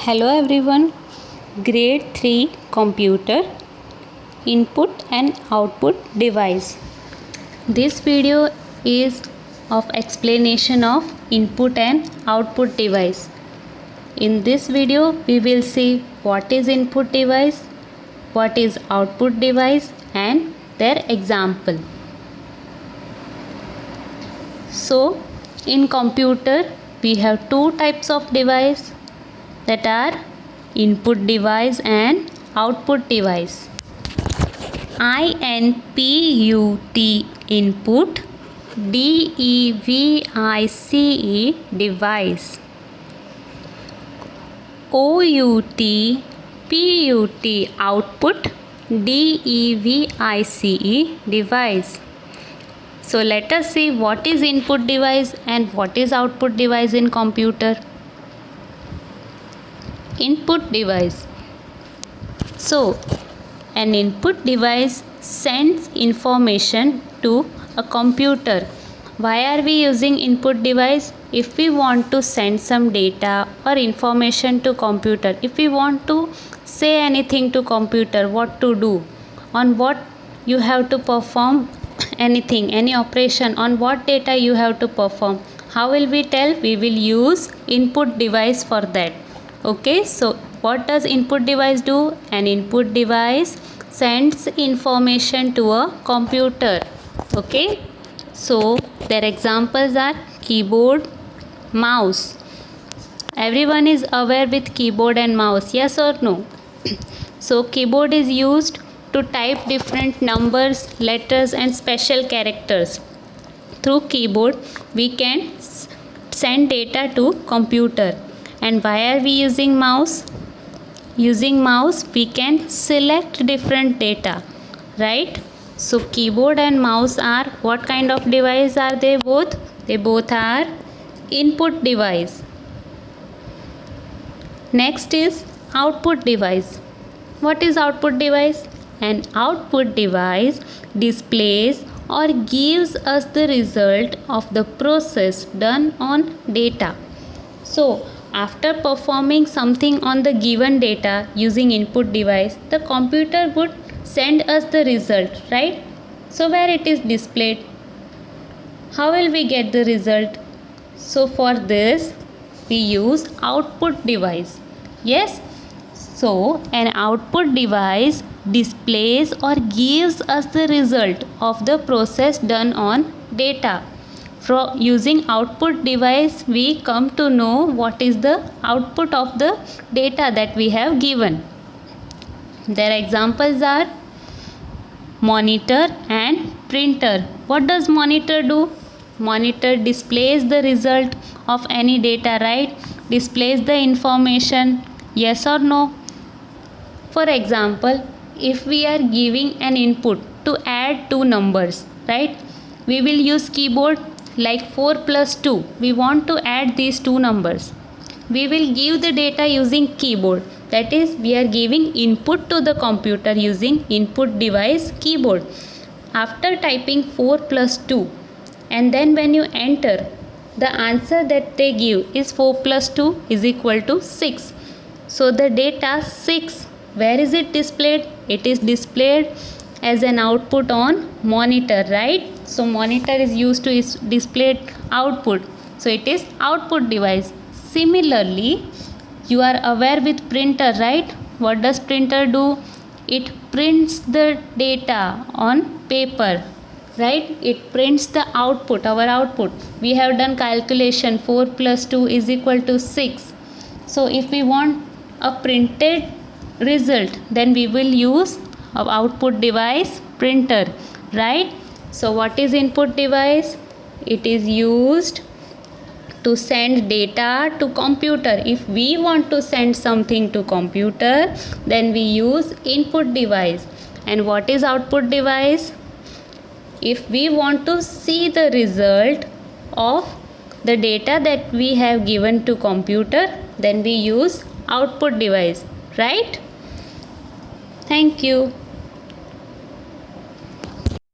Hello everyone, grade 3 computer input and output device. This video is of explanation of input and output device. In this video we will see what is input device, what is output device and their example. So in computer we have two types of device, that are input device and output device. INPUT input, DEVICE device, OUTPUT output, DEVICE device. So let us see what is input device and what is output device in computer. Input device. So an input device sends information to a computer. Why are we using input device? If we want to send some data or information to computer, if we want to say anything to computer, what to do, on what you have to perform anything, any operation, on what data you have to perform, how will we tell? We will use input device for that. Okay, so what does input device do? An input device sends information to a computer. Okay, so their examples are keyboard, mouse. Everyone is aware with keyboard and mouse, yes or no? So keyboard is used to type different numbers, letters and special characters. Through keyboard we can send data to computer. And why are we using mouse? Using mouse we can select different data, right? So keyboard and mouse are what kind of device are they both? They both are input device. Next is output device. What is output device? An output device displays or gives us the result of the process done on data. So after performing something on the given data using input device, the computer would send us the result, right? So where it is displayed? How will we get the result? So for this we use output device. Yes? So an output device displays or gives us the result of the process done on data. From using output device we come to know what is the output of the data that we have given. Their examples are monitor and printer. What does monitor do? Monitor displays the result of any data, right? Displays the information, yes or no? For example, if we are giving an input to add two numbers, right? We will use keyboard. Like 4 plus 2, we want to add these two numbers. We will give the data using keyboard. That is, we are giving input to the computer using input device keyboard. After typing 4 plus 2 and then when you enter, the answer that they give is 4 plus 2 is equal to 6. So the data 6, where is it displayed? It is displayed as an output on monitor, right? So monitor is used to display output. So it is output device. Similarly, you are aware with printer, right? What does printer do? It prints the data on paper, right? It prints the output, our output. We have done calculation 4 plus 2 is equal to 6. So if we want a printed result, then we will use our output device printer, right? So what is input device? It is used to send data to computer. If we want to send something to computer, then we use input device. And what is output device? If we want to see the result of the data that we have given to computer, then we use output device, right? Thank you.